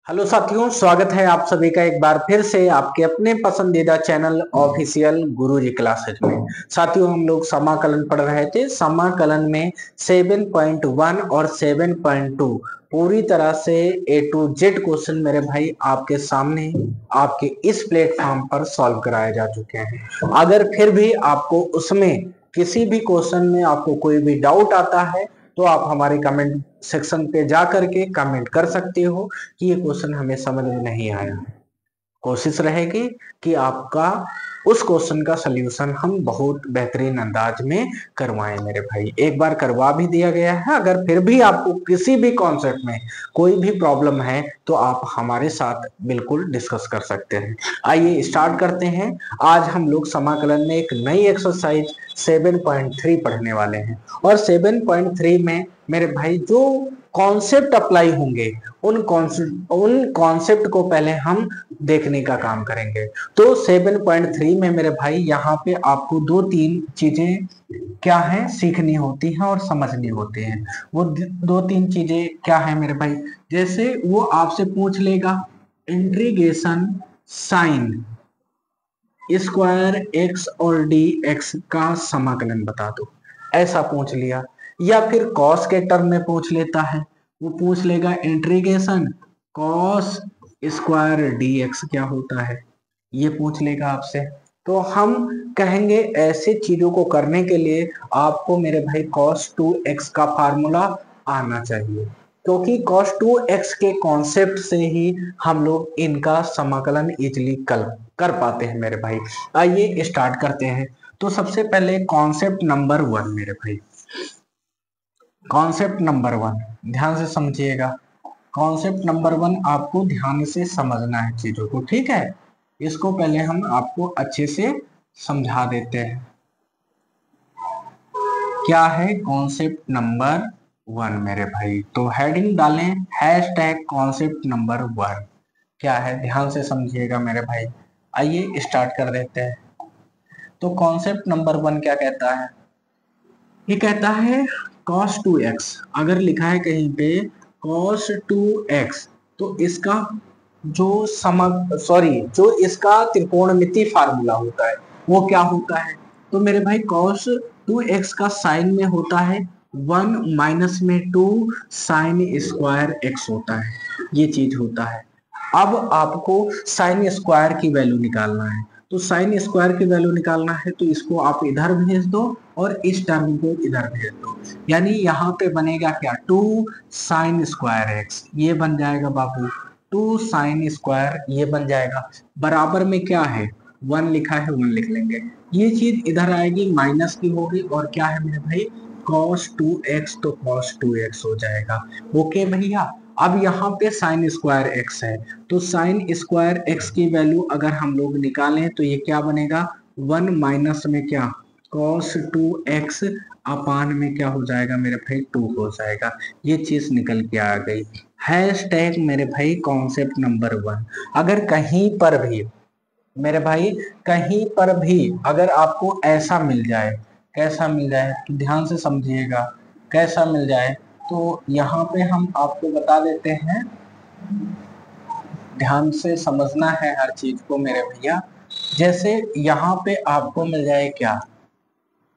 Hello साथियों, स्वागत है आप सभी का एक बार फिर से आपके अपने पसंदीदा चैनल ऑफिशियल गुरुजी क्लासेज में। साथियों, हम लोग समाकलन पढ़ रहे थे। समाकलन में 7.1 और 7.2 पूरी तरह से ए टू जेड क्वेश्चन मेरे भाई आपके सामने आपके इस प्लेटफॉर्म पर सॉल्व कराए जा चुके हैं। अगर फिर भी आपको उसमें किसी भी क्वेश्चन में आपको कोई भी डाउट आता है तो आप हमारे कमेंट सेक्शन पे जा करके कमेंट कर सकते हो कि ये क्वेश्चन हमें समझ में नहीं आया। कोशिश रहेगी कि आपका उस क्वेश्चन का सलूशन हम बहुत बेहतरीन अंदाज में करवाएं मेरे भाई। एक बार करवा भी दिया गया है। अगर फिर भी आपको किसी भी कॉन्सेप्ट में कोई भी प्रॉब्लम है तो आप हमारे साथ बिल्कुल डिस्कस कर सकते हैं। आइए स्टार्ट करते हैं। आज हम लोग समाकलन में एक नई एक्सरसाइज 7.3 पढ़ने वाले हैं और 7.3 में मेरे भाई जो कॉन्सेप्ट अप्लाई होंगे उन कॉन्सेप्ट को पहले हम देखने का काम करेंगे। तो 7.3 में मेरे भाई यहाँ पे आपको दो तीन चीजें क्या है सीखनी होती हैं और समझनी होती हैं। वो दो तीन चीजें क्या है मेरे भाई, जैसे वो आपसे पूछ लेगा इंटीग्रेशन साइन स्क्वायर एक्स और डी एक्स का समाकलन बता दो, ऐसा पूछ लिया। या फिर कॉस के टर्म में पूछ लेता है, वो पूछ लेगा integration cos square D x क्या होता है, ये पूछ लेगा आपसे। तो हम कहेंगे ऐसे चीजों को करने के लिए आपको मेरे भाई cos 2x का फार्मूला आना चाहिए, क्योंकि cos 2x के कॉन्सेप्ट से ही हम लोग इनका समाकलन इजिली कर पाते हैं मेरे भाई। आइए स्टार्ट करते हैं। तो सबसे पहले कॉन्सेप्ट नंबर 1 मेरे भाई, कॉन्सेप्ट नंबर 1 ध्यान से समझिएगा। कॉन्सेप्ट नंबर 1 आपको ध्यान से समझना है चीजों को, ठीक है। इसको पहले हम आपको अच्छे से समझा देते हैं। क्या है कॉन्सेप्ट नंबर 1 मेरे भाई, तो हेडिंग डालें हैशटैग कॉन्सेप्ट नंबर 1। क्या है ध्यान से समझिएगा मेरे भाई। आइए स्टार्ट कर देते हैं। तो कॉन्सेप्ट नंबर 1 क्या कहता है, ये कहता है cos 2x। अगर लिखा है कहीं पे cos 2x तो इसका जो इसका त्रिकोणमिति फार्मूला होता है वो क्या होता है। तो मेरे भाई cos 2x का साइन में होता है 1 माइनस में 2 साइन स्क्वायर x होता है, ये चीज होता है। अब आपको साइन स्क्वायर की वैल्यू निकालना है। तो साइन स्क्वायर की वैल्यू निकालना है तो इसको आप इधर भेज दो और इस टर्म को इधर भेज दो, यानी यहाँ पे बनेगा क्या 2 साइन स्क्वायर एक्स, ये बन जाएगा बाबू 2 साइन स्क्वायर, ये बन जाएगा। बराबर में क्या है 1 लिखा है, 1 लिख लेंगे। ये चीज इधर आएगी माइनस की होगी और क्या है मेरे भाई cos 2x, तो cos 2x हो जाएगा। ओके भैया। अब यहाँ पे साइन स्क्वायर एक्स है तो साइन स्क्वायर एक्स की वैल्यू अगर हम लोग निकालें तो ये क्या बनेगा 1 माइनस में क्या cos 2x अपान में क्या हो जाएगा मेरे भाई 2 हो जाएगा। ये चीज निकल के आ गई। हैशटैग मेरे भाई कॉन्सेप्ट नंबर 1। अगर कहीं पर भी मेरे भाई कहीं पर भी अगर आपको ऐसा मिल जाए, कैसा मिल जाए तो ध्यान से समझिएगा, कैसा मिल जाए तो यहाँ पे हम आपको बता देते हैं। ध्यान से समझना है हर चीज को मेरे भैया। जैसे यहाँ पे आपको मिल जाए क्या,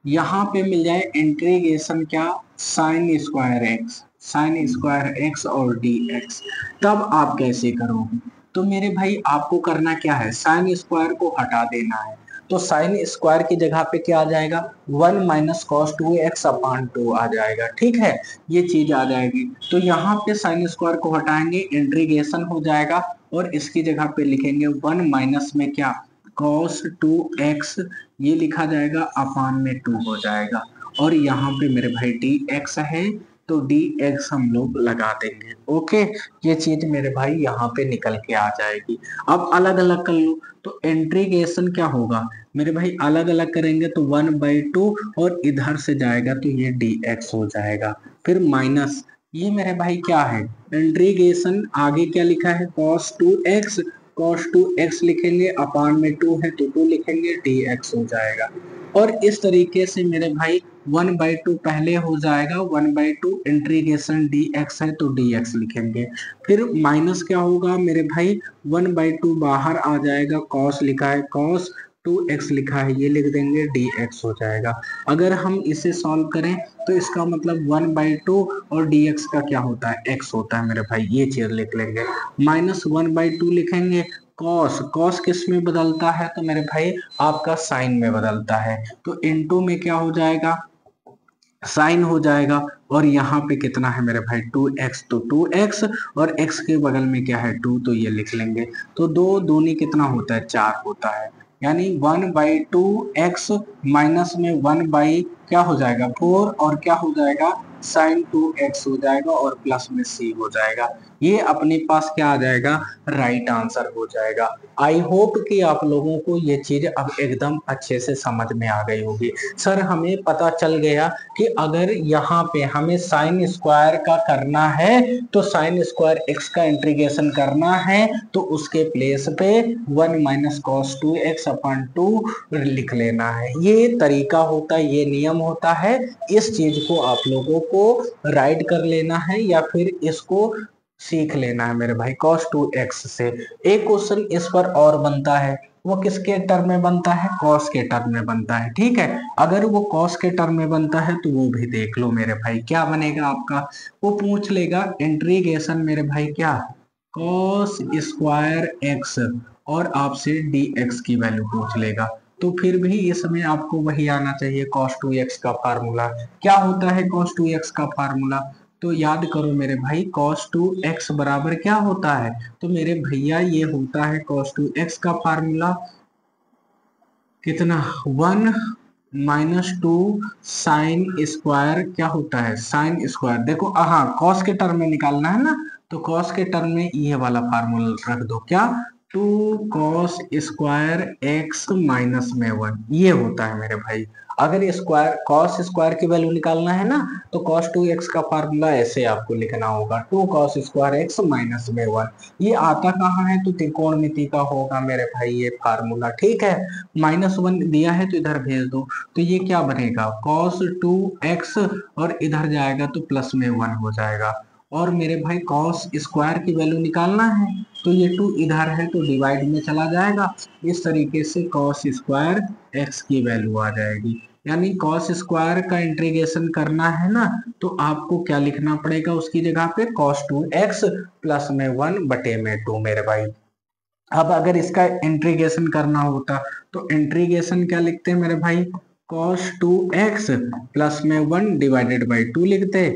यहाँ पे मिल जाए इंटीग्रेशन क्या sine square x, sine square x और डी एक्स, तब आप कैसे करोगे। तो मेरे भाई आपको करना क्या है, साइन स्क्वायर को हटा देना है। तो साइन स्क्वायर की जगह पे क्या आ जाएगा 1 माइनस कॉस 2x अपान 2 आ जाएगा, ठीक है। ये चीज आ जाएगी। तो यहाँ पे साइन स्क्वायर को हटाएंगे, इंटीग्रेशन हो जाएगा और इसकी जगह पे लिखेंगे 1 माइनस में क्या cos 2x, ये लिखा जाएगा अपान में 2 हो जाएगा। और यहाँ पे मेरे भाई dx है तो dx हम लोग लगा देंगे। ओके, ये चीज मेरे भाई यहाँ पे निकल के आ जाएगी। अब अलग अलग कर लो तो इंटीग्रेशन क्या होगा मेरे भाई, अलग अलग करेंगे तो 1/2 और इधर से जाएगा तो ये dx हो जाएगा। फिर माइनस ये मेरे भाई क्या है इंटीग्रेशन, आगे क्या लिखा है cos 2x, cos 2x लिखेंगे अपान में 2 है तो 2 लिखेंगे dx हो जाएगा। और इस तरीके से मेरे भाई 1/2 पहले हो जाएगा, 1/2 इंटीग्रेशन dx है तो dx लिखेंगे। फिर माइनस क्या होगा मेरे भाई, 1/2 बाहर आ जाएगा, cos लिखा है cos 2x लिखा है ये लिख देंगे, dx हो जाएगा। अगर हम इसे सॉल्व करें तो इसका मतलब 1/2 और dx का क्या होता है, x होता है मेरे भाई, ये चीज लिख लेंगे। -1/2 लिखेंगे, कॉस किस में बदलता है, तो मेरे भाई आपका साइन में बदलता है, तो इनटू में क्या हो जाएगा, साइन हो जाएगा। और यहाँ पे कितना है मेरे भाई 2x, तो 2x और x के बगल में क्या है 2, तो ये लिख लेंगे। तो दो दूनी कितना होता है 4 होता है, यानी 1/2 x माइनस में 1 बाई क्या हो जाएगा 4 और क्या हो जाएगा साइन 2x हो जाएगा और प्लस में c हो जाएगा। ये अपने पास क्या आ जाएगा, राइट आंसर हो जाएगा। आई होप कि आप लोगों को ये चीज अब एकदम अच्छे से समझ में आ गई होगी। सर हमें पता चल गया कि अगर यहाँ पे हमें साइन स्क्वायर का करना है तो साइन स्क्वायर एक्स का इंटीग्रेशन करना है तो उसके प्लेस पे 1 माइनस कॉस 2x अपन 2 लिख लेना है। ये तरीका होता है, ये नियम होता है। इस चीज को आप लोगों को राइट कर लेना है या फिर इसको सीख लेना है मेरे भाई। cos 2x से एक क्वेश्चन इस पर और बनता है, वो किसके टर्म में बनता है, cos के टर्म में बनता है। ठीक है, अगर वो cos के टर्म में बनता है तो वो भी देख लो मेरे भाई। क्या बनेगा आपका, वो पूछ लेगा इंटीग्रेशन मेरे भाई क्या, cos स्क्वायर x और आपसे dx की वैल्यू पूछ लेगा। तो फिर भी इसमें आपको वही आना चाहिए, cos 2x का फार्मूला क्या होता है, cos 2x का फार्मूला तो याद करो मेरे भाई, cos 2x बराबर क्या होता है, तो मेरे भैया ये होता है cos 2x का फार्मूला कितना 1 माइनस 2 साइन स्क्वायर क्या होता है साइन स्क्वायर। देखो हाँ cos के टर्म में निकालना है ना, तो cos के टर्म में ये वाला फार्मूला रख दो, क्या 2 cos स्क्वायर x माइनस में 1, ये होता है मेरे भाई। अगर स्क्वायर cos स्क्वायर की वैल्यू निकालना है ना तो cos 2x का फार्मूला ऐसे आपको लिखना होगा 2 cos स्क्वायर x माइनस में 1। ये आता कहाँ है, तो त्रिकोणमिति का होगा मेरे भाई ये फार्मूला। ठीक है, -1 दिया है तो इधर भेज दो, तो ये क्या बनेगा cos 2x और इधर जाएगा तो प्लस में 1 हो जाएगा। और मेरे भाई cos स्क्वायर की वैल्यू निकालना है तो ये 2 इधर है तो डिवाइड में चला जाएगा, इस तरीके से cos स्क्वायर x की वैल्यू आ जाएगी। यानी cos स्क्वायर का इंटीग्रेशन करना है ना तो आपको क्या लिखना पड़ेगा उसकी जगह पे cos 2x प्लस में 1 बटे में 2 मेरे भाई। अब अगर इसका इंटीग्रेशन करना होता तो इंटीग्रेशन क्या लिखते हैं मेरे भाई, cos 2x प्लस में 1 डिवाइडेड बाई 2 लिखते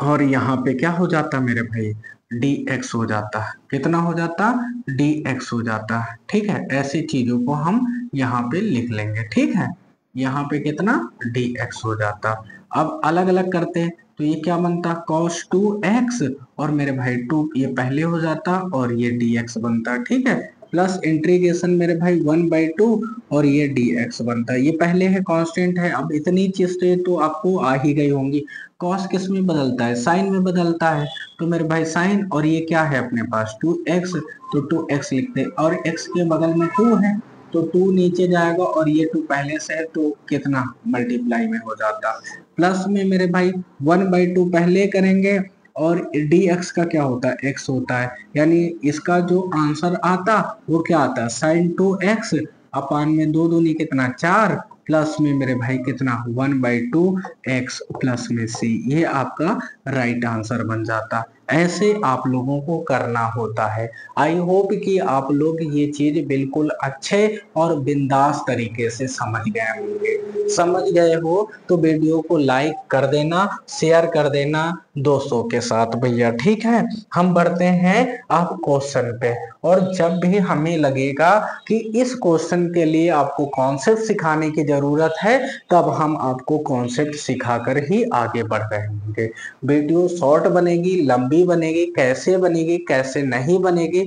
और यहाँ पे क्या हो जाता मेरे भाई dx हो जाता, कितना हो जाता dx हो जाता। ठीक है, ऐसी चीजों को हम यहाँ पे लिख लेंगे। ठीक है, यहाँ पे कितना dx हो जाता। अब अलग अलग करते हैं तो ये क्या बनता cos 2x और मेरे भाई 2 ये पहले हो जाता और ये dx बनता। ठीक है, प्लस इंटीग्रेशन मेरे भाई 1/2 और ये dx बनता है, ये पहले है कांस्टेंट है। अब इतनी चीजें तो आपको आ ही गई होंगी। कॉस किस में बदलता है, साइन में बदलता है, तो मेरे भाई साइन और ये क्या है अपने पास 2x, तो 2x लिखते हैं और x के बगल में 2 है तो 2 नीचे जाएगा और ये 2 पहले से है तो कितना मल्टीप्लाई में हो जाता। प्लस में मेरे भाई 1/2 पहले करेंगे और dx का क्या होता है x होता है, यानी इसका जो आंसर आता वो क्या आता है साइन 2x अपान में 2 दूनी कितना 4 प्लस में मेरे भाई कितना 1/2 x प्लस में c, ये आपका राइट आंसर बन जाता। ऐसे आप लोगों को करना होता है। आई होप कि आप लोग ये चीज बिल्कुल अच्छे और बिंदास तरीके से समझ गए होंगे। समझ गए हो तो वीडियो को लाइक कर देना, शेयर कर देना दोस्तों के साथ भैया। ठीक है, हम बढ़ते हैं अब क्वेश्चन पे, और जब भी हमें लगेगा कि इस क्वेश्चन के लिए आपको कॉन्सेप्ट सिखाने की जरूरत है तब हम आपको कॉन्सेप्ट सिखाकर ही आगे बढ़ रहे होंगे। वीडियो शॉर्ट बनेगी, लंबी बनेगी, कैसे बनेगी कैसे नहीं बनेगी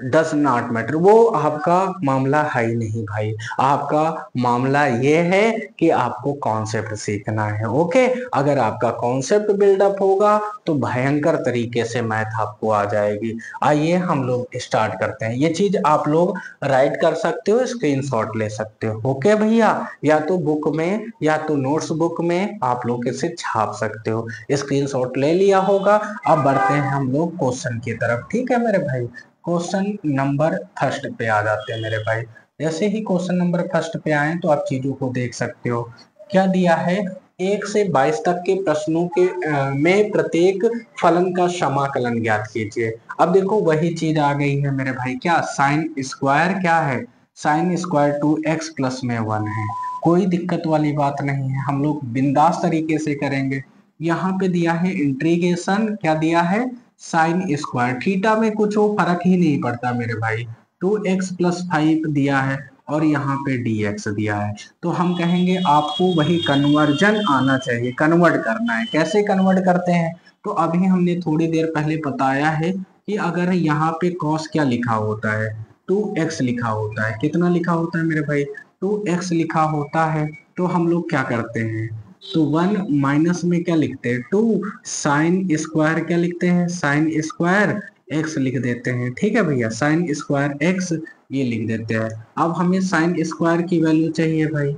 डज नॉट मैटर, वो आपका मामला है ही नहीं भाई। आपका मामला ये है कि आपको कॉन्सेप्ट सीखना है। ओके, अगर आपका कॉन्सेप्ट बिल्डअप होगा तो भयंकर तरीके से मैथ आपको आ जाएगी। आइए हम लोग स्टार्ट करते हैं। ये चीज आप लोग राइट कर सकते हो, स्क्रीनशॉट ले सकते हो। ओके भैया, या तो बुक में या तो नोट्स बुक में आप लोग इसे छाप सकते हो। स्क्रीनशॉट ले लिया होगा। अब बढ़ते हैं हम लोग क्वेश्चन की तरफ। ठीक है मेरे भाई, क्वेश्चन नंबर फर्स्ट पे आ जाते हैं मेरे भाई। जैसे ही क्वेश्चन नंबर फर्स्ट पे आए तो आप चीजों को देख सकते हो। क्या दिया है, 1 से 22 तक के प्रश्नों के में प्रत्येक फलन का समाकलन ज्ञात कीजिए। अब देखो वही चीज आ गई है मेरे भाई, क्या साइन स्क्वायर क्या है, साइन स्क्वायर 2x प्लस में 1 है। कोई दिक्कत वाली बात नहीं है, हम लोग बिंदास तरीके से करेंगे। यहाँ पे दिया है इंटीग्रेशन, क्या दिया है, साइन स्क्वायर, थीटा में कुछ वो फर्क ही नहीं पड़ता मेरे भाई। 2x+5 दिया है और यहाँ पे dx दिया है। तो हम कहेंगे आपको वही कन्वर्जन आना चाहिए, कन्वर्ट करना है। कैसे कन्वर्ट करते हैं, तो अभी हमने थोड़ी देर पहले बताया है कि अगर यहाँ पे cos क्या लिखा होता है, 2x लिखा होता है। कितना लिखा होता है मेरे भाई, 2x लिखा होता है। तो हम लोग क्या करते हैं, तो 1 माइनस में क्या लिखते हैं, 2, साइन स्क्वायर क्या लिखते हैं, साइन स्क्वायर x लिख देते हैं। ठीक है भैया, साइन स्क्वायर x ये लिख देते हैं। अब हमें साइन स्क्वायर की वैल्यू चाहिए भाई,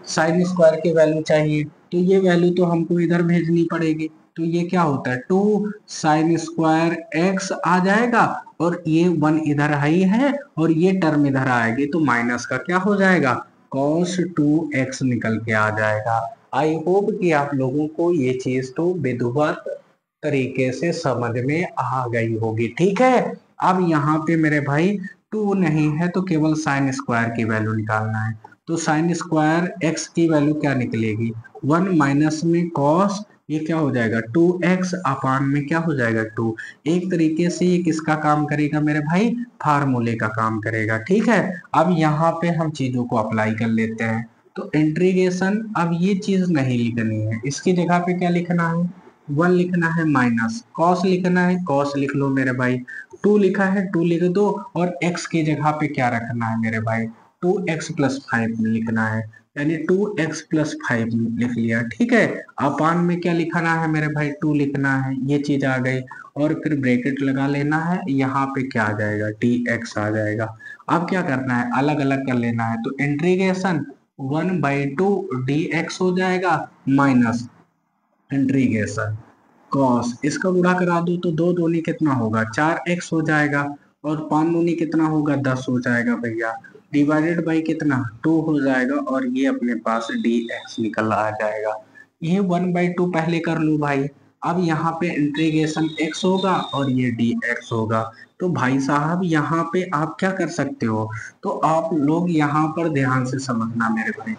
साइन स्क्वायर की वैल्यू चाहिए, तो ये वैल्यू तो हमको इधर भेजनी पड़ेगी। तो ये क्या होता है, 2 साइन स्क्वायर x आ जाएगा और ये 1 इधर ही है और ये टर्म इधर आएगी, तो माइनस का क्या हो जाएगा, cos 2x निकल के आ जाएगा। आई होप कि आप लोगों को ये चीज तो विधिवत तरीके से समझ में आ गई होगी। ठीक है, अब यहाँ पे मेरे भाई 2 नहीं है तो केवल साइन स्क्वायर की वैल्यू निकालना है। तो साइन स्क्वायर x की वैल्यू क्या निकलेगी, 1 माइनस में cos, ये क्या हो जाएगा 2x अपान में क्या हो जाएगा 2। एक तरीके से ये किसका काम करेगा मेरे भाई, फार्मूले का काम करेगा। ठीक है, अब यहाँ पे हम चीजों को अप्लाई कर लेते हैं। तो इंटीग्रेशन, अब ये चीज नहीं लिखनी है, इसकी जगह पे क्या लिखना है, 1 लिखना है माइनस कॉस लिखना है, कॉस लिख लो मेरे भाई। 2 लिखा है 2 लिख दो और x की जगह पे क्या रखना है मेरे भाई, 2x+5 लिखना है, यानी 2x+5 लिख लिया। ठीक है, अपान में क्या लिखना है मेरे भाई, 2 लिखना है, ये चीज आ गई। और फिर ब्रैकेट लगा लेना है, यहाँ पे क्या आ जाएगा, dx आ जाएगा। अब क्या करना है, अलग अलग कर लेना है। तो इंटीग्रेशन 1/2 dx हो जाएगा माइनस इंटीग्रेशन कॉस, इसका गुणा करा दो तो 2 दूनी कितना होगा, 4x हो जाएगा और 5 दूनी कितना होगा, 10 हो जाएगा भैया। डिवाइडेड बाई कितना, 2 हो जाएगा और ये अपने पास dx निकल आ जाएगा। ये 1/2 पहले कर लो भाई। अब यहाँ पे इंटीग्रेशन x होगा और ये dx होगा। तो भाई साहब यहाँ पे आप क्या कर सकते हो, तो आप लोग यहाँ पर ध्यान से समझना मेरे भाई,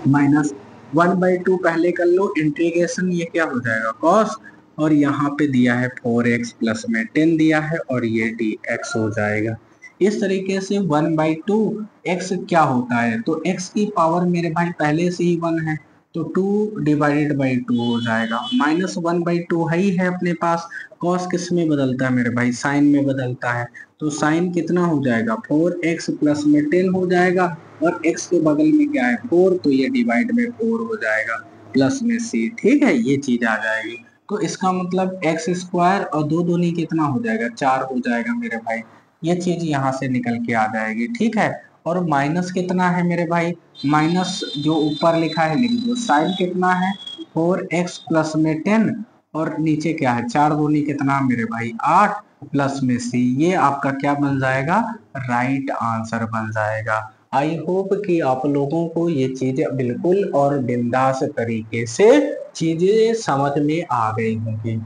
माइनस 1/2 पहले कर लो, इंटीग्रेशन ये क्या हो जाएगा cos, और यहाँ पे दिया है 4x प्लस में 10 दिया है और ये dx हो जाएगा। इस तरीके से 1/2 x क्या होता है, तो x की पावर मेरे भाई पहले से ही 1 है, तो 2/2 हो जाएगा। -1/2 है ही है अपने पास। cos किस में बदलता है मेरे भाई, साइन में बदलता है। तो साइन कितना हो जाएगा, 4x प्लस में 10 हो जाएगा और x के बगल में क्या है 4, तो ये डिवाइड में 4 हो जाएगा प्लस में c। ठीक है, ये चीज आ जाएगी। तो इसका मतलब एक्स स्क्वायर और 2 दूनी कितना हो जाएगा, 4 हो जाएगा मेरे भाई। ये चीज यहाँ से निकल के आ जाएगी। ठीक है, और माइनस कितना है मेरे भाई, माइनस जो ऊपर लिखा है लिख दो, साइन कितना है 4x प्लस में 10 और नीचे क्या है 4 दूनी कितना मेरे भाई 8 प्लस में c। ये आपका क्या बन जाएगा, राइट आंसर बन जाएगा। आई होप कि आप लोगों को ये चीजें बिल्कुल और बिंदास तरीके से चीजें समझ में आ गई होंगी।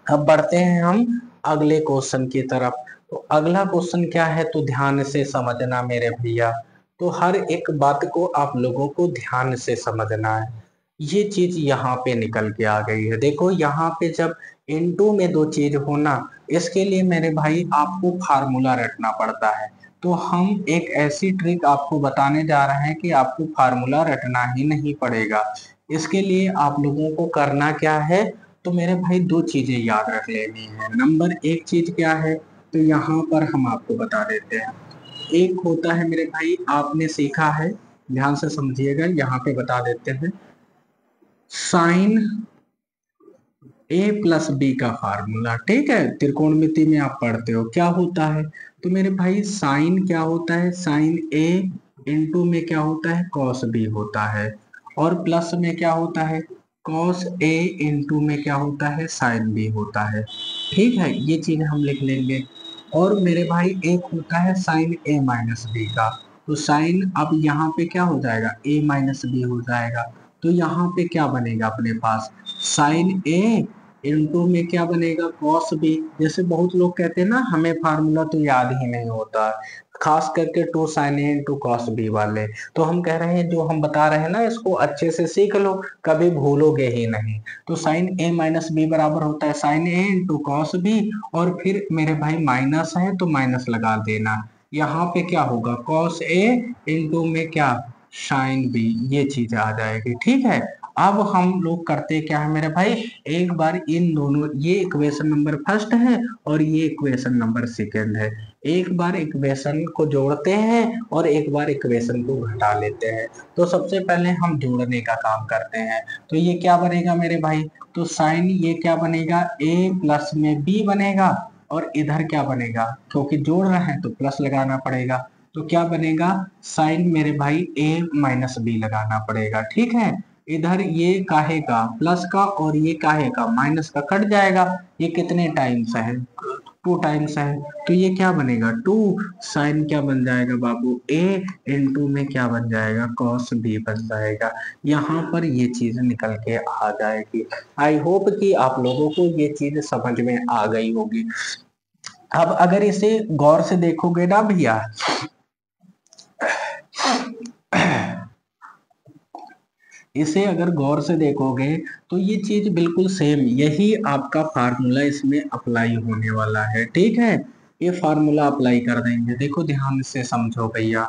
अब बढ़ते हैं हम अगले क्वेश्चन की तरफ। तो अगला क्वेश्चन क्या है, तो ध्यान से समझना मेरे भैया। तो हर एक बात को आप लोगों को ध्यान से समझना है। ये चीज यहाँ पे निकल के आ गई है। देखो यहाँ पे जब इनटू में दो चीज हो ना, इसके लिए मेरे भाई आपको फार्मूला रटना पड़ता है। तो हम एक ऐसी ट्रिक आपको बताने जा रहे हैं कि आपको फार्मूला रटना ही नहीं पड़ेगा। इसके लिए आप लोगों को करना क्या है, तो मेरे भाई दो चीजें याद रख लेनी है। नंबर एक चीज क्या है, तो यहाँ पर हम आपको बता देते हैं। एक होता है मेरे भाई, आपने सीखा है, ध्यान से समझिएगा, यहाँ पे बता देते हैं। साइन ए प्लस बी का फार्मूला, ठीक है, त्रिकोणमिति में आप पढ़ते हो क्या होता है। तो मेरे भाई साइन क्या होता है, साइन ए इंटू में क्या होता है, कॉस बी होता है, और प्लस में क्या होता है, कॉस ए इंटू में क्या होता है, साइन बी होता है। ठीक है, ये चीज हम लिख लेंगे। और मेरे भाई एक होता है साइन ए माइनस बी का, तो साइन अब यहाँ पे क्या हो जाएगा, ए माइनस बी हो जाएगा। तो यहाँ पे क्या बनेगा अपने पास, साइन ए इंटू में क्या बनेगा, कॉस बी। जैसे बहुत लोग कहते हैं ना हमें फार्मूला तो याद ही नहीं होता, खास करके two sine a into cos b वाले। तो हम कह रहे हैं, जो हम बता रहे हैं ना, इसको अच्छे से सीख लो, कभी भूलोगे ही नहीं। तो साइन ए माइनस बी बराबर होता है sign a into cos B, और फिर मेरे भाई माइनस है तो माइनस लगा देना। यहाँ पे क्या होगा, कॉस ए इंटू में क्या, साइन बी, ये चीज आ जाएगी। ठीक है, अब हम लोग करते क्या है मेरे भाई, एक बार इन दोनों, ये इक्वेशन नंबर फर्स्ट है और ये इक्वेशन नंबर सेकंड है, एक बार इक्वेशन को जोड़ते हैं और एक बार इक्वेशन को घटा लेते हैं। तो सबसे पहले हम जोड़ने का काम करते हैं। तो ये क्या बनेगा मेरे भाई, तो साइन ये क्या बनेगा, ए प्लस में बी बनेगा, और इधर क्या बनेगा, क्योंकि जोड़ रहे हैं तो प्लस लगाना पड़ेगा। तो क्या बनेगा, साइन मेरे भाई ए माइनस बी लगाना पड़ेगा। ठीक है, इधर ये काहे का, प्लस का, और ये काहे का, माइनस का, कट जाएगा। ये कितने टाइम्स है, टू टाइम्स है, तो ये क्या बनेगा, टू साइन क्या बन जाएगा बाबू, ए इंटू में क्या बन जाएगा, कॉस बी बन जाएगा। यहाँ पर ये चीज निकल के आ जाएगी। आई होप कि आप लोगों को ये चीज समझ में आ गई होगी। अब अगर इसे गौर से देखोगे ना भैया, इसे अगर गौर से देखोगे तो ये चीज बिल्कुल सेम, यही आपका फार्मूला इसमें अप्लाई होने वाला है। ठीक है, ये फार्मूला अप्लाई कर देंगे, देखो ध्यान से समझो भैया।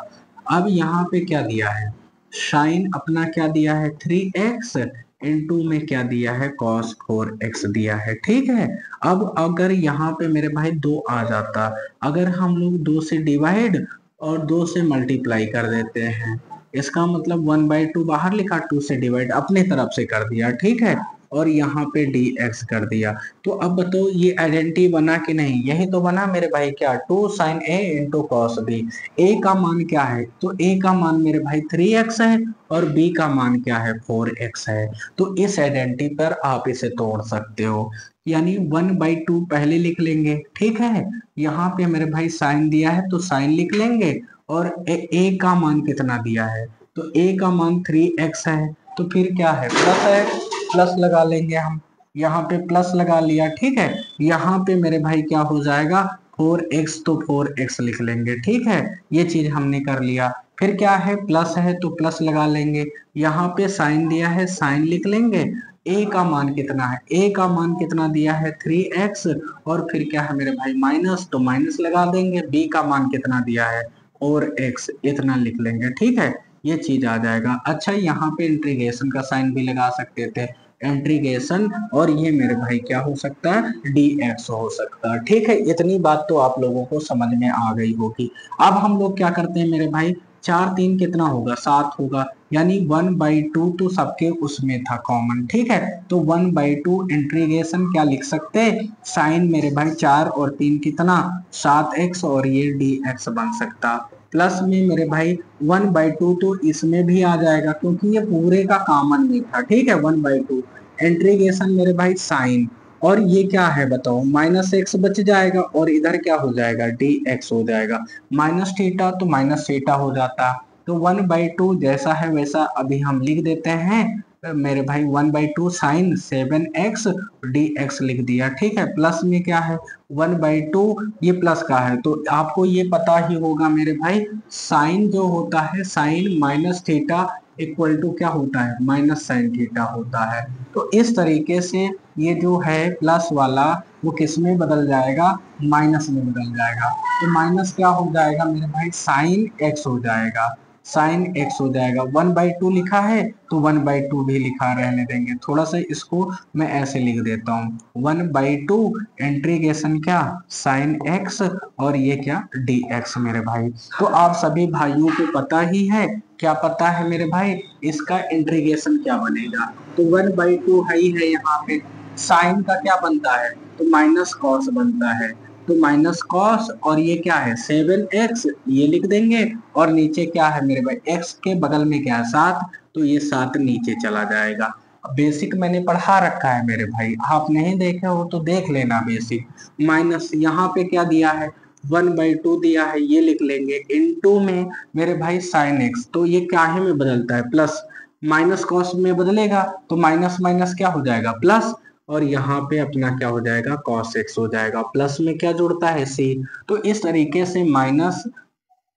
अब यहाँ पे क्या दिया है, साइन अपना क्या दिया है, 3x इंटू में क्या दिया है, cos 4x दिया है। ठीक है, अब अगर यहाँ पे मेरे भाई 2 आ जाता, अगर हम लोग 2 से डिवाइड और 2 से मल्टीप्लाई कर देते हैं, इसका मतलब 1/2 बाहर लिखा, 2 से डिवाइड अपने तरफ से कर दिया। ठीक है, और यहाँ पे dx कर दिया। तो अब बताओ ये आइडेंटिटी बना कि नहीं, यही तो बना मेरे भाई, क्या, 2 sign a into cos B. ए का मान क्या है, तो ए का मान मेरे भाई 3x है, और बी का मान क्या है, 4x है। तो इस आइडेंटिटी पर आप इसे तोड़ सकते हो, यानी 1/2 पहले लिख लेंगे। ठीक है, यहाँ पे मेरे भाई साइन दिया है तो साइन लिख लेंगे, और ए का मान कितना दिया है, तो ए का मान 3x है, तो फिर क्या है, प्लस है, प्लस लगा लेंगे हम, यहाँ पे प्लस लगा लिया। ठीक है, यहाँ पे मेरे भाई क्या हो जाएगा, 4x, तो 4x लिख लेंगे। ठीक है, ये चीज हमने कर लिया। फिर क्या है, प्लस है तो प्लस लगा लेंगे, यहाँ पे साइन दिया है, साइन लिख लेंगे। ए का मान कितना है, ए का मान कितना दिया है, 3x, और फिर क्या है मेरे भाई, माइनस, तो माइनस लगा देंगे। बी का मान कितना दिया है, और x, इतना लिख लेंगे। ठीक है, ये चीज आ जाएगा। अच्छा, यहाँ पे इंटीग्रेशन का साइन भी लगा सकते थे, इंटीग्रेशन, और ये मेरे भाई क्या हो सकता है, dx हो सकता है। ठीक है, इतनी बात तो आप लोगों को समझ में आ गई होगी। अब हम लोग क्या करते हैं मेरे भाई, 4 3 कितना होगा, 7 होगा, यानी 1/2 तो सबके उसमें था कॉमन। ठीक है, तो 1/2 इंटीग्रेशन क्या लिख सकते हैं, साइन मेरे भाई 4 और 3 कितना, 7x, और ये dx बन सकता। प्लस में मेरे भाई 1/2 तो इसमें भी आ जाएगा, क्योंकि ये पूरे का कॉमन नहीं था। ठीक है, 1/2 इंटीग्रेशन मेरे भाई साइन, और ये क्या है बताओ, माइनस एक्स बच जाएगा, और इधर क्या हो जाएगा, dx हो जाएगा। माइनस थीटा तो माइनस थीटा हो जाता, तो 1/2 जैसा है वैसा अभी हम लिख देते हैं मेरे भाई, 1/2 साइन 7x dx लिख दिया। ठीक है, प्लस में क्या है, 1/2, ये प्लस का है, तो आपको ये पता ही होगा मेरे भाई, साइन जो होता है, sine minus theta equal to क्या होता है, माइनस साइन थीटा होता है। तो इस तरीके से ये जो है प्लस वाला, वो किस में बदल जाएगा, माइनस में बदल जाएगा। तो माइनस क्या हो जाएगा मेरे भाई, साइन x हो जाएगा। साइन एक्स हो जाएगा। 1/2 लिखा है तो 1/2 भी लिखा रहने देंगे, थोड़ा सा इसको मैं ऐसे लिख देता हूँ 1/2 इंटीग्रेशन क्या साइन एक्स और ये क्या डी एक्स मेरे भाई। तो आप सभी भाइयों को पता ही है, क्या पता है मेरे भाई, इसका इंटीग्रेशन क्या बनेगा। तो 1/2 है ही है, यहाँ पे साइन का क्या बनता है तो माइनस कॉस बनता है, तो माइनस कॉस और ये क्या है 7x ये लिख देंगे, और नीचे क्या है मेरे भाई x के बगल में क्या है 7, तो ये 7 नीचे चला जाएगा। बेसिक मैंने पढ़ा रखा है मेरे भाई, आप नहीं देखे हो तो देख लेना बेसिक। माइनस यहाँ पे क्या दिया है 1/2 दिया है, ये लिख लेंगे इनटू में मेरे भाई साइन एक्स, तो ये क्या है में बदलता है प्लस, माइनस कॉस में बदलेगा तो माइनस माइनस क्या हो जाएगा प्लस, और यहाँ पे अपना क्या हो जाएगा cos x हो जाएगा, प्लस में क्या जुड़ता है c। तो इस तरीके से माइनस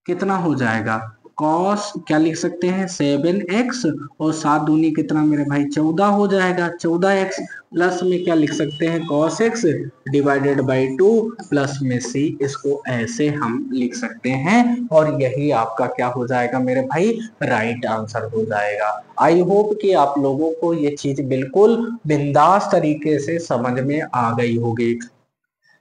कितना हो जाएगा कॉस क्या लिख सकते हैं 7x, और 7 दूनी कितना मेरे भाई 14 हो जाएगा 14x, प्लस में क्या लिख सकते हैं cos x divided by 2 plus में c, इसको ऐसे हम लिख सकते हैं, और यही आपका क्या हो जाएगा मेरे भाई राइट आंसर हो जाएगा। आई होप कि आप लोगों को ये चीज बिल्कुल बिंदास तरीके से समझ में आ गई होगी।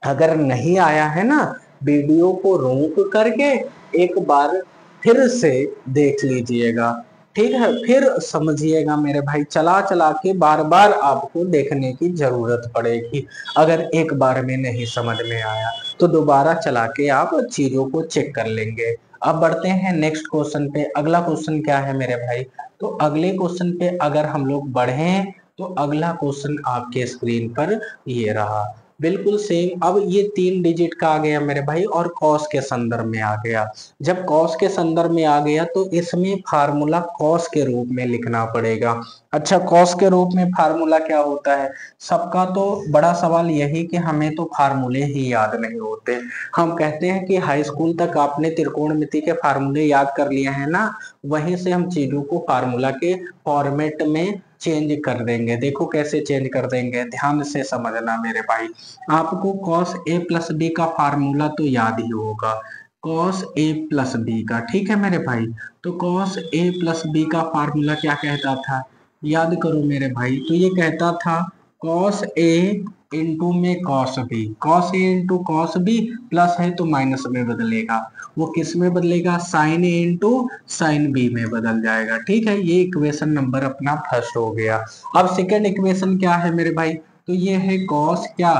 अगर नहीं आया है ना, वीडियो को रोक करके एक बार फिर से देख लीजिएगा, ठीक है, फिर समझिएगा मेरे भाई, चला चला के बार बार आपको देखने की जरूरत पड़ेगी। अगर एक बार में नहीं समझ में आया तो दोबारा चला के आप चीजों को चेक कर लेंगे। अब बढ़ते हैं नेक्स्ट क्वेश्चन पे। अगला क्वेश्चन क्या है मेरे भाई, तो अगले क्वेश्चन पे अगर हम लोग बढ़े तो अगला क्वेश्चन आपके स्क्रीन पर ये रहा, बिल्कुल सेम। अब ये 3 डिजिट का आ गया मेरे भाई और कॉस के संदर्भ में आ गया। जब कॉस के संदर्भ में आ गया तो इसमें फार्मूला कॉस के रूप में लिखना पड़ेगा। अच्छा, कॉस के रूप में फार्मूला क्या होता है, सबका तो बड़ा सवाल यही कि हमें तो फार्मूले ही याद नहीं होते। हम कहते हैं कि हाई स्कूल तक आपने त्रिकोणमिति के फार्मूले याद कर लिए हैं ना, वहीं से हम चीजों को फार्मूला के फॉर्मेट में चेंज कर देंगे। देखो कैसे चेंज कर देंगे, ध्यान से समझना मेरे भाई। आपको cos a प्लस बी का फार्मूला तो याद ही होगा, cos a प्लस बी का, ठीक है मेरे भाई। तो cos a प्लस बी का फार्मूला क्या कहता था, याद करो मेरे भाई, तो ये कहता था cos a इंटू में cos b, cos a into cos b plus है तो माइनस में बदलेगा, वो किस में बदलेगा sine a into sine b में बदल जाएगा, ठीक है। ये इक्वेशन नंबर अपना फर्स्ट हो गया। अब सेकंड इक्वेशन क्या है मेरे भाई, तो ये है cos क्या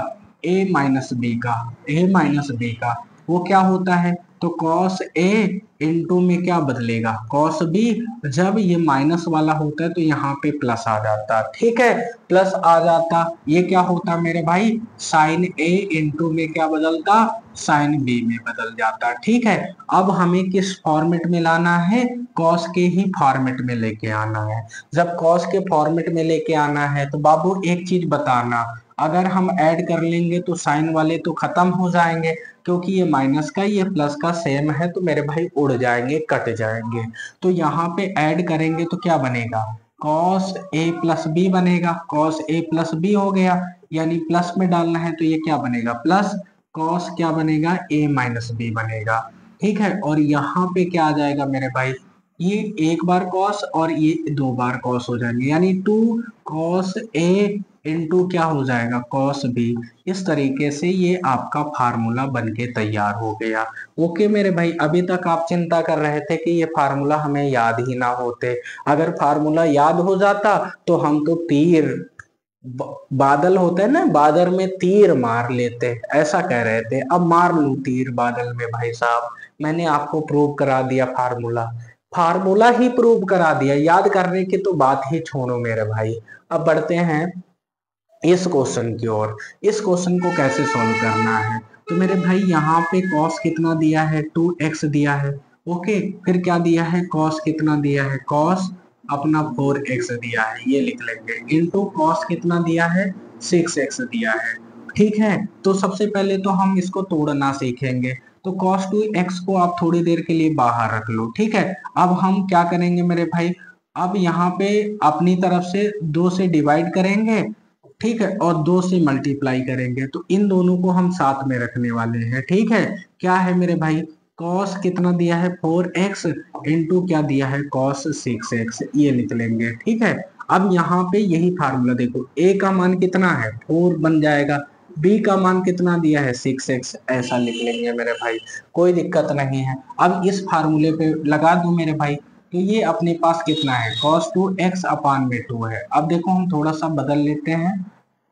a माइनस बी का, a माइनस बी का वो क्या होता है, तो cos a इंटू में क्या बदलेगा cos b, जब ये माइनस वाला होता है तो यहाँ पे प्लस आ जाता, ठीक है, प्लस आ जाता, ये क्या होता मेरे भाई साइन a इंटू में क्या बदलता साइन b में बदल जाता, ठीक है। अब हमें किस फॉर्मेट में लाना है, कॉस के ही फॉर्मेट में लेके आना है। जब कॉस के फॉर्मेट में लेके आना है तो बाबू एक चीज बताना, अगर हम ऐड कर लेंगे तो साइन वाले तो खत्म हो जाएंगे, क्योंकि ये माइनस का ये प्लस का सेम है तो मेरे भाई उड़ जाएंगे कट जाएंगे। तो यहाँ पे ऐड करेंगे तो क्या बनेगा cos a प्लस बी बनेगा, cos a प्लस बी हो गया, यानी प्लस में डालना है तो ये क्या बनेगा प्लस cos क्या बनेगा a माइनस बी बनेगा, ठीक है। और यहाँ पे क्या आ जाएगा मेरे भाई, ये एक बार cos और ये 2 बार cos हो जाएंगे, यानी 2 cos a इंटू क्या हो जाएगा cos b। इस तरीके से ये आपका फार्मूला बनके तैयार हो गया। ओके मेरे भाई, अभी तक आप चिंता कर रहे थे कि ये फार्मूला हमें याद ही ना होते, अगर फार्मूला याद हो जाता तो हम तो तीर बादल होते हैं ना, बादल में तीर मार लेते, ऐसा कह रहे थे। अब मार लूं तीर बादल में भाई साहब, मैंने आपको प्रूव करा दिया फार्मूला, फार्मूला ही प्रूव करा दिया, याद करने की तो बात ही छोड़ो मेरे भाई। अब बढ़ते हैं इस क्वेश्चन की ओर। इस क्वेश्चन को कैसे सॉल्व करना है, तो मेरे भाई यहाँ पे cos कितना दिया है 2x दिया है, ओके, फिर क्या दिया है cos कितना दिया है cos अपना 4x दिया है, ये लिख लेंगे, इनटू cos कितना दिया है 6x दिया है, ठीक है। तो सबसे पहले तो हम इसको तोड़ना सीखेंगे, तो cos 2x को आप थोड़ी देर के लिए बाहर रख लो, ठीक है। अब हम क्या करेंगे मेरे भाई, अब यहाँ पे अपनी तरफ से 2 से डिवाइड करेंगे, ठीक है, और 2 से मल्टीप्लाई करेंगे, तो इन दोनों को हम साथ में रखने वाले हैं, ठीक है। क्या है मेरे भाई कॉस कितना दिया है 4x इंटू क्या दिया है कॉस 6x, ये लिख लेंगे। ठीक है, अब यहाँ पे यही फार्मूला देखो, a का मान कितना है 4 बन जाएगा, b का मान कितना दिया है 6x, ऐसा लिख लेंगे मेरे भाई, कोई दिक्कत नहीं है। अब इस फार्मूले पे लगा दो मेरे भाई, तो ये अपने पास कितना है cos 2x अपान में 2 है। अब देखो हम थोड़ा सा बदल लेते हैं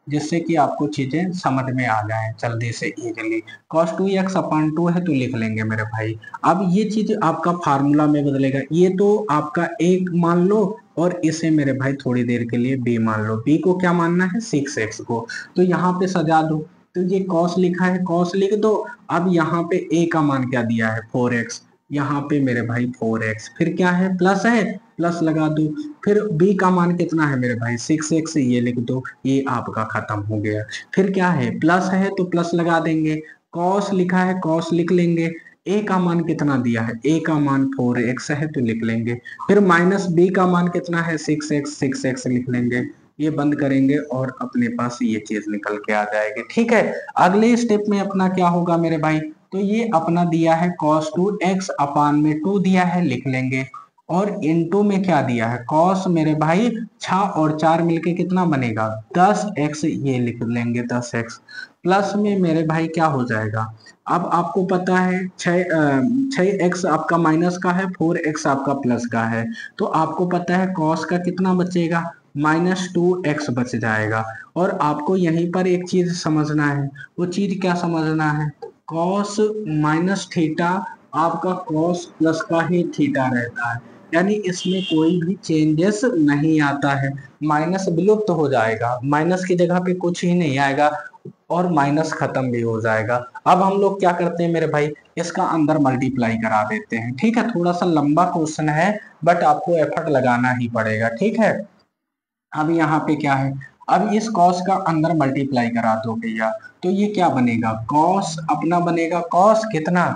जिससे कि आपको चीजें समझ में आ जाएं जल्दी से इजीली। cos 2x अपान 2 है तो लिख लेंगे मेरे भाई। अब ये चीज आपका फार्मूला में बदलेगा, ये तो आपका एक मान लो और इसे मेरे भाई थोड़ी देर के लिए b मान लो, b को क्या मानना है 6x को, तो यहाँ पे सजा दो, तो ये cos लिखा है cos लिख दो। अब यहाँ पे a का मान क्या दिया है 4x, यहाँ पे मेरे भाई 4x, फिर क्या है प्लस है, प्लस लगा दो, फिर b का मान कितना है मेरे भाई 6x, ये लिख दो, ये आपका खत्म हो गया। फिर क्या है प्लस है तो प्लस लगा देंगे, cos लिखा है cos लिख लेंगे, a का मान कितना दिया है a का मान 4x है तो लिख लेंगे, फिर माइनस b का मान कितना है 6x लिख लेंगे, ये बंद करेंगे और अपने पास ये चीज निकल के आ जाएगी। ठीक है, अगले स्टेप में अपना क्या होगा मेरे भाई, तो ये अपना दिया है cos 2x अपान में 2 दिया है लिख लेंगे, और इनटू में क्या दिया है cos मेरे भाई 6 और 4 मिलके कितना बनेगा 10x, ये लिख लेंगे 10x, प्लस में मेरे भाई क्या हो जाएगा, अब आपको पता है 6x आपका माइनस का है, 4x आपका प्लस का है, तो आपको पता है cos का कितना बचेगा -2x बच जाएगा। और आपको यहीं पर एक चीज समझना है, वो चीज क्या समझना है, cos माइनस थीटा आपका cos प्लस का ही थीटा रहता है, यानी इसमें कोई भी चेंजेस नहीं आता है, माइनस विलुप्त हो जाएगा, माइनस की जगह पे कुछ ही नहीं आएगा और माइनस खत्म भी हो जाएगा। अब हम लोग क्या करते हैं मेरे भाई, इसका अंदर मल्टीप्लाई करा देते हैं। ठीक है, थोड़ा सा लंबा क्वेश्चन है बट आपको एफर्ट लगाना ही पड़ेगा। ठीक है, अब यहाँ पे क्या है, अब इस cos का अंदर मल्टीप्लाई करा दो भैया, तो ये क्या बनेगा cos अपना बनेगा cos कितना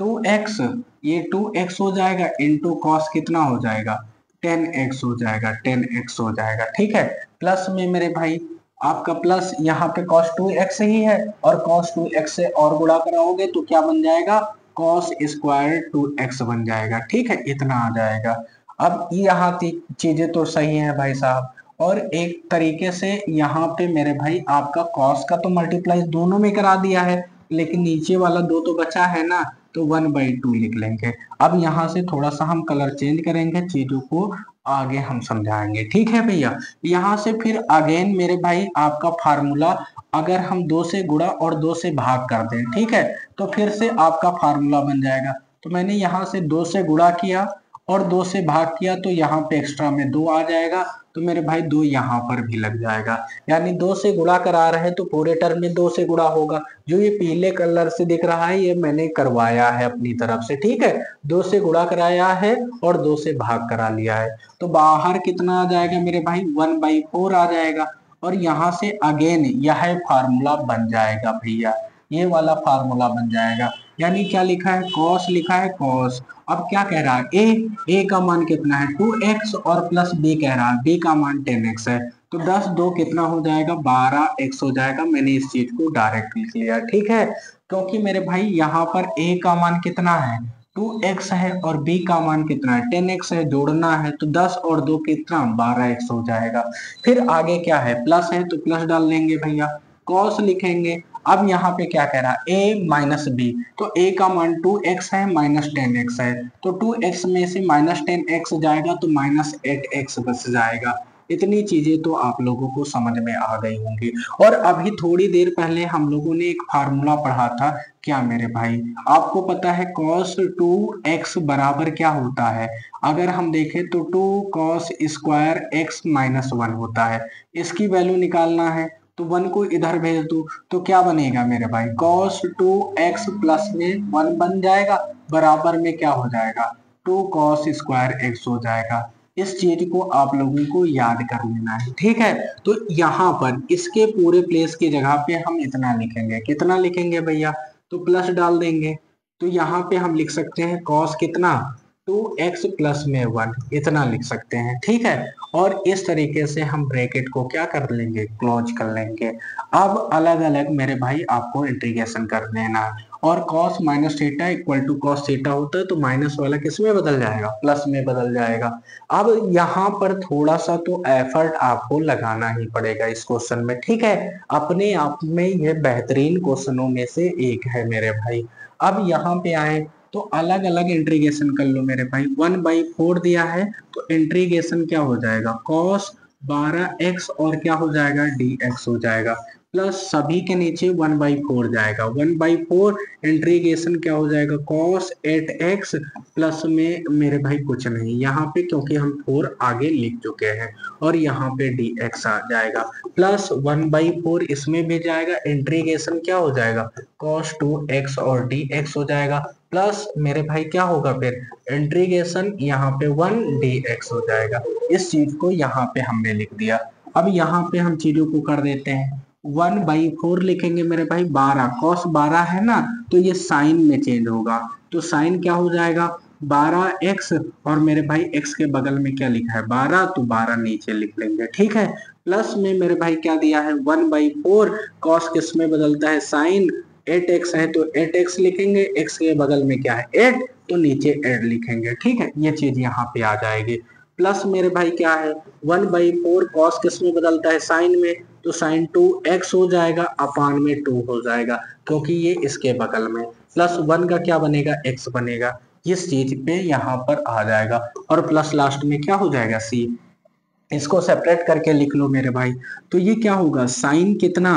2x, ये 2x हो जाएगा इंटू cos कितना हो जाएगा 10x हो जाएगा, 10x हो जाएगा। ठीक है, प्लस में मेरे भाई आपका प्लस यहाँ पे cos 2x ही है, और cos 2x से और गुणा कराओगे तो क्या बन जाएगा cos स्क्वायर 2x बन जाएगा। ठीक है, इतना आ जाएगा। अब यहाँ चीजें तो सही है भाई साहब, और एक तरीके से यहाँ पे मेरे भाई आपका cos का तो मल्टीप्लाई दोनों में करा दिया है, लेकिन नीचे वाला 2 तो बचा है ना, तो 1/2 लिख लेंगे। अब यहाँ से थोड़ा सा हम कलर चेंज करेंगे, चीजों को आगे हम समझाएंगे। ठीक है भैया, यहाँ से फिर अगेन मेरे भाई आपका फार्मूला अगर हम 2 से गुणा और 2 से भाग कर दें, ठीक है, तो फिर से आपका फार्मूला बन जाएगा। तो मैंने यहाँ से 2 से गुणा किया और 2 से भाग किया, तो यहाँ पे एक्स्ट्रा में 2 आ जाएगा, तो मेरे भाई 2 यहाँ पर भी लग जाएगा, यानी 2 से गुणा करा रहे तो पूरे टर्म में 2 से गुणा होगा। जो ये पीले कलर से दिख रहा है ये मैंने करवाया है अपनी तरफ से। ठीक है, 2 से गुणा कराया है और 2 से भाग करा लिया है, तो बाहर कितना आ जाएगा मेरे भाई 1/4 आ जाएगा, और यहाँ से अगेन यह फार्मूला बन जाएगा भैया, ये वाला फार्मूला बन जाएगा। यानी क्या लिखा है cos लिखा है cos, अब क्या कह रहा है a का मान कितना है 2x और प्लस b कह रहा है b का मान 10x है, तो 10 2 कितना हो जाएगा 12x हो जाएगा। मैंने इस चीज को डायरेक्ट लिख लिया। ठीक है, क्योंकि मेरे भाई यहाँ पर a का मान कितना है 2x है और b का मान कितना है 10x है, जोड़ना है तो 10 और 2 कितना 12x हो जाएगा। फिर आगे क्या है प्लस है तो प्लस डाल लेंगे भैया, cos लिखेंगे। अब यहाँ पे क्या कह रहा है a माइनस बी, तो a का मान 2x है माइनस 10x है, तो 2x में से माइनस 10x जाएगा तो माइनस 8x बच जाएगा। इतनी चीजें तो आप लोगों को समझ में आ गई होंगी। और अभी थोड़ी देर पहले हम लोगों ने एक फार्मूला पढ़ा था, क्या मेरे भाई आपको पता है cos 2x बराबर क्या होता है, अगर हम देखें तो 2 cos स्क्वायर x माइनस 1 होता है, इसकी वैल्यू निकालना है तो 1 को इधर भेज दो, तो क्या बनेगा मेरे भाई cos 2x प्लस में 1 बन जाएगा, बराबर में क्या हो जाएगा 2 cos स्क्वायर x हो जाएगा। इस चीज को आप लोगों को याद कर लेना है। ठीक है, तो यहाँ पर इसके पूरे प्लेस की जगह पे हम इतना लिखेंगे, कितना लिखेंगे भैया, तो प्लस डाल देंगे, तो यहाँ पे हम लिख सकते हैं cos कितना 2x प्लस में 1 इतना लिख सकते हैं, ठीक है। और इस तरीके से हम ब्रैकेट को क्या कर लेंगे, क्लोज कर लेंगे। अब अलग अलग मेरे भाई आपको इंटीग्रेशन कर देना है। और cos minus theta equal to cos theta होता है, तो माइनस वाला किस में बदल जाएगा, प्लस में बदल जाएगा। अब यहाँ पर थोड़ा सा तो एफर्ट आपको लगाना ही पड़ेगा इस क्वेश्चन में, ठीक है। अपने आप में ये बेहतरीन क्वेश्चनों में से एक है मेरे भाई। अब यहाँ पे आए तो अलग अलग इंटीग्रेशन कर लो मेरे भाई। 1/4 दिया है तो इंटीग्रेशन क्या हो जाएगा, cos 12x और क्या हो जाएगा, dx हो जाएगा। प्लस सभी के नीचे 1/4 जाएगा। 1/4 इंटीग्रेशन क्या हो जाएगा, cos 8x प्लस में मेरे भाई कुछ नहीं यहाँ पे, क्योंकि हम 4 आगे लिख चुके हैं। और यहाँ पे dx आ जाएगा प्लस 1/4 इसमें भी जाएगा। इंटीग्रेशन क्या हो जाएगा, cos 2x और dx हो जाएगा। प्लस मेरे भाई क्या होगा फिर, इंटीग्रेशन यहाँ पे 1 dx हो जाएगा। इस चीज को यहाँ पे हमने लिख दिया। अब यहाँ पे हम चीजों को कर देते हैं। 1/4 लिखेंगे मेरे भाई 12, cos 12 है ना, तो ये साइन में चेंज होगा। तो साइन क्या हो जाएगा, 12x और मेरे भाई x के बगल में क्या लिखा है 12, तो 12 नीचे लिख लेंगे, ठीक है। प्लस में मेरे भाई क्या दिया है 1/4, cos किस में बदलता है, साइन। 8x है तो 8x लिखेंगे, x के बगल में क्या है 8, तो नीचे 8 लिखेंगे, ठीक है। ये चीज यहाँ पे आ जाएगी। प्लस मेरे भाई क्या है 1/4 cos किस में बदलता है, साइन में, तो साइन 2x हो जाएगा, अपान में 2 हो जाएगा, क्योंकि ये इसके बगल में। प्लस 1 का क्या बनेगा, x बनेगा। इस चीज पे यहाँ पर आ जाएगा। और प्लस लास्ट में क्या हो जाएगा, c। इसको सेपरेट करके लिख लो मेरे भाई। तो ये क्या होगा, साइन कितना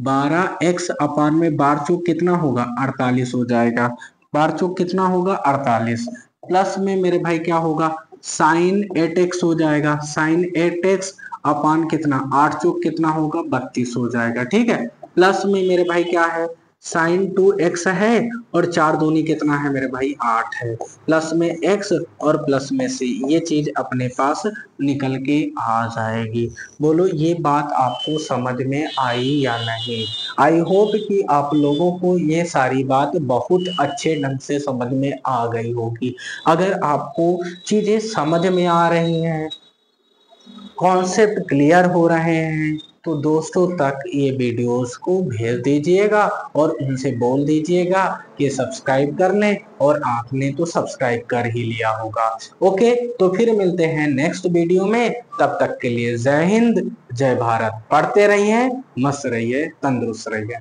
12x अपान में 12 चौक कितना होगा 48 हो जाएगा। 12 चौक कितना होगा 48। प्लस में मेरे भाई क्या होगा, साइन 8x हो जाएगा। साइन 8x अपान कितना 8 चौक कितना होगा 32 हो जाएगा, ठीक है। प्लस में मेरे भाई क्या है, साइन 2x है और 4 दूनी कितना है मेरे भाई 8 है। प्लस में x और प्लस में c, ये चीज अपने पास निकल के आ जाएगी। बोलो ये बात आपको समझ में आई या नहीं। आई होप कि आप लोगों को ये सारी बात बहुत अच्छे ढंग से समझ में आ गई होगी। अगर आपको चीजें समझ में आ रही हैं, कॉन्सेप्ट क्लियर हो रहे हैं, तो दोस्तों तक ये वीडियोस को भेज दीजिएगा और उनसे बोल दीजिएगा कि सब्सक्राइब कर लें, और आपने तो सब्सक्राइब कर ही लिया होगा। ओके, तो फिर मिलते हैं नेक्स्ट वीडियो में। तब तक के लिए जय हिंद, जय भारत। पढ़ते रहिए, मस्त रहिए, तंदुरुस्त रहिए।